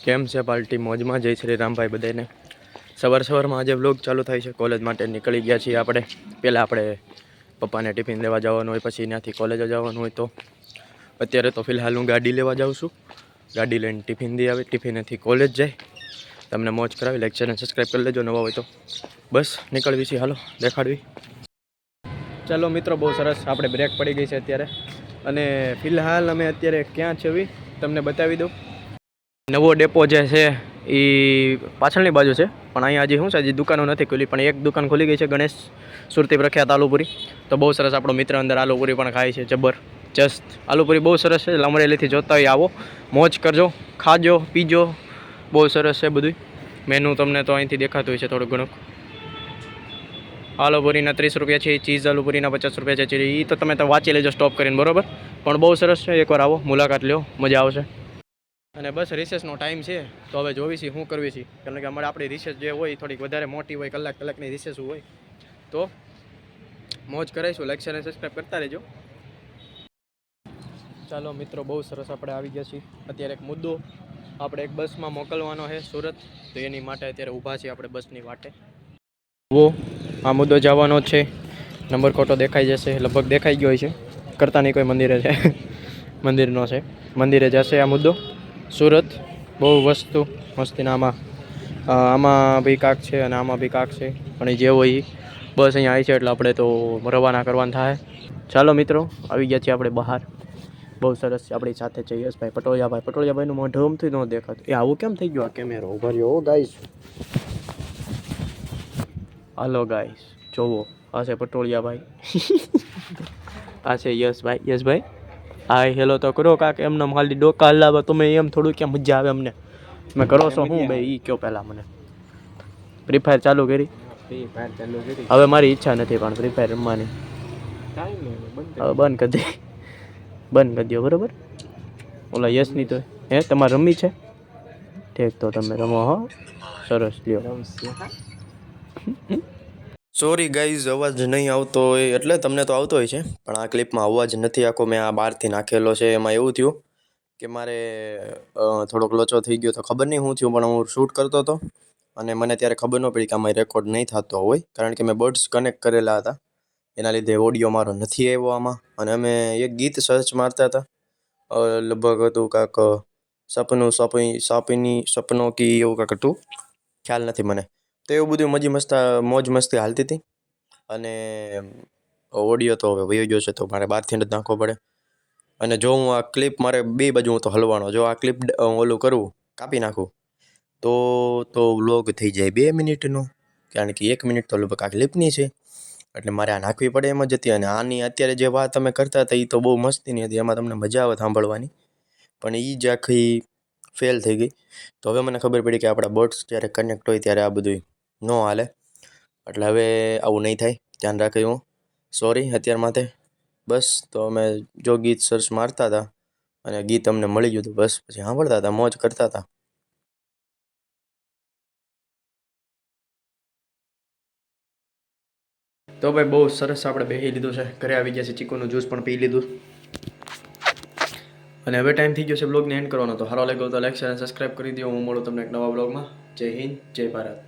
કેમ છે પાર્ટી મોજમાં? જય શ્રી રામભાઈ બધાને. સવારમાં આજે વ્લોગ ચાલુ થાય છે. કોલેજ માટે નીકળી ગયા છીએ આપણે. પહેલાં આપણે પપ્પાને ટિફિન લેવા જવાનું હોય, પછી ત્યાંથી કોલેજ જવાનું હોય. તો અત્યારે તો ફિલહાલ હું ગાડી લેવા જાઉં છું. ગાડી લઈને ટિફિન દઈ આવે, ટિફિનેથી કોલેજ જાય. તમને મોજ કરાવી. લાઈક ચેનલ સબસ્ક્રાઈબ કરી લેજો નવા હોય તો. બસ નીકળવી છીએ, હાલો દેખાડવી. ચાલો મિત્રો, બહુ સરસ. આપણે બ્રેક પડી ગઈ છે અત્યારે. અને ફિલહાલ અમે અત્યારે ક્યાં છે તમને બતાવી દઉં. નવો ડેપો જે છે એ પાછળની બાજુ છે, પણ અહીંયા હજી શું છે, હજી દુકાનો નથી ખુલી. પણ એક દુકાન ખુલી ગઈ છે, ગણેશ સુરતી પ્રખ્યાત આલુપુરી. તો બહુ સરસ. આપણો મિત્ર અંદર આલુપુરી પણ ખાય છે. જબરજસ્ત આલુપુરી બહુ સરસ છે. અમરેલીથી જોતા હોય આવો, મોજ કરજો, ખાજો, પીજો. બહુ સરસ છે બધું. મેનુ તમને તો અહીંથી દેખાતું હોય છે થોડું ઘણું. આલુપુરીના 30 રૂપિયા છે, ચીઝ આલુપુરીના 50 રૂપિયા છે. એ તો તમે તો વાંચી લેજો સ્ટોપ કરીને, બરોબર. પણ બહુ સરસ છે. એકવાર આવો, મુલાકાત લ્યો, મજા આવશે. અને બસ રિસેસનો ટાઈમ છે, તો હવે જોવી છીએ શું કરવી છીએ. કારણ કે અમારે આપણી રિસેસ જે હોય થોડીક વધારે મોટી હોય, કલાકની રિસેસ હોય, તો મોજ કરાવીશું. લાઈક શેર અને સબસ્ક્રાઈબ કરતા રહેજો. ચાલો મિત્રો, બહુ સરસ. આપણે આવી ગયા છીએ. અત્યારે એક મુદ્દો આપણે એક બસમાં મોકલવાનો છે સુરત, તો એની માટે અત્યારે ઊભા છીએ આપણે બસની વાટે. આ મુદ્દો જવાનો છે. નંબર ખોટો દેખાઈ જશે, લગભગ દેખાઈ ગયો છે. કરતા નહીં કોઈ મંદિરે છે. મંદિરનો છે, મંદિરે જશે આ મુદ્દો સુરત. બહુ વસ્તુ મસ્તીના આમાં બી કાક છે અને આમાં બી કાક છે. પણ એ જે હોય બસ અહીંયા આવી છે એટલે આપણે તો રવાના કરવાનું થાય. ચાલો મિત્રો, આવી ગયા છીએ આપણે બહાર. બહુ સરસ છે. આપણી સાથે છે યશભાઈ પટોળિયાભાઈ. પટોળિયાભાઈનું મોઢું અમથી ન દેખાતું. એ આવું કેમ થઈ ગયું આ કેમેરો? ઉભા રહ્યો ગાઈસ. હાલો ગાઈસ, જોવો. આ છે પટોળિયાભાઈ. આ છે યશભાઈ. યશભાઈ હાય હેલો તો કરો કાક. એમને ખાલી ડોકા હલાવે તમે એમ થોડું ક્યાં મજા આવે અમને. તમે કરો છો શું ભાઈ? એ કયો પહેલાં મને. ફ્રી ફાયર ચાલુ કરી? હવે મારી ઈચ્છા નથી પણ ફ્રી ફાયર રમવાની. હવે બંધ કરી દે, બંધ કરી દો, બરાબર. ઓલા યશની તો તમારે રમી છે? ઠીક, તો તમે રમો. હો સરસ, લ્યો. સોરી ગાઈઝ, અવાજ નહીં આવતો હોય એટલે તમને તો આવતો હોય છે, પણ આ ક્લિપમાં અવાજ નથી આખો. મેં આ બહારથી નાખેલો છે. એમાં એવું થયું કે મારે થોડોક લોચો થઈ ગયો તો ખબર નહીં શું થયું, પણ હું શૂટ કરતો હતો અને મને ત્યારે ખબર ન પડી કે આમાં રેકોર્ડ નહીં થતો હોય, કારણ કે મેં બર્ડ્સ કનેક્ટ કરેલા હતા. એના લીધે ઓડિયો મારો નથી આવ્યો આમાં. અને અમે એક ગીત સર્ચ મારતા હતા, લગભગ હતું કાંક સપનો કી એવું કાંક હતું, ખ્યાલ નથી મને. તો એવું બધું મોજ મસ્તી હાલતી હતી. અને ઓડિયો તો હવે વયો ગયો છે, તો મારે બહારથી જ નાખવો પડે. અને જો હું આ ક્લિપ મારે બે બાજુ હું તો હલવાનો, જો આ ક્લિપ ઓલું કરું, કાપી નાખું, તો વ્લોગ થઈ જાય 2 મિનિટનો, કારણ કે 1 મિનિટ તો લગભગ આ ક્લિપની છે. એટલે મારે આ નાખવી પડે એમ જ હતી. અને આની અત્યારે જે વાત તમે કરતા હતા એ તો બહુ મસ્તીની હતી, એમાં તમને મજા આવે સાંભળવાની. પણ એ જ આખી ફેલ થઈ ગઈ. તો હવે મને ખબર પડી કે આપણા બર્ડ્સ જ્યારે કનેક્ટ હોય ત્યારે આ બધું ન હાલે. એટલે હવે આવું નહીં થાય, ધ્યાન રાખ્યું. સોરી અત્યાર માટે. બસ તો અમે જો ગીત સર્ચ મારતા હતા અને ગીત અમને મળી ગયું હતું, બસ પછી સાંભળતા હતા, મોજ કરતા હતા. તો ભાઈ બહુ સરસ, આપણે બેસી લીધું છે, ઘરે આવી ગયા છે, ચીકુનું જ્યુસ પણ પી લીધું. અને હવે ટાઈમ થઈ ગયો છે બ્લોગને એન્ડ કરવાનો. તો સારો લાગ્યો તો લાઈક શેર અને સબસ્ક્રાઈબ કરી દો. હું મળું તમને એક નવા બ્લોગમાં. જય હિન્દ, જય ભારત.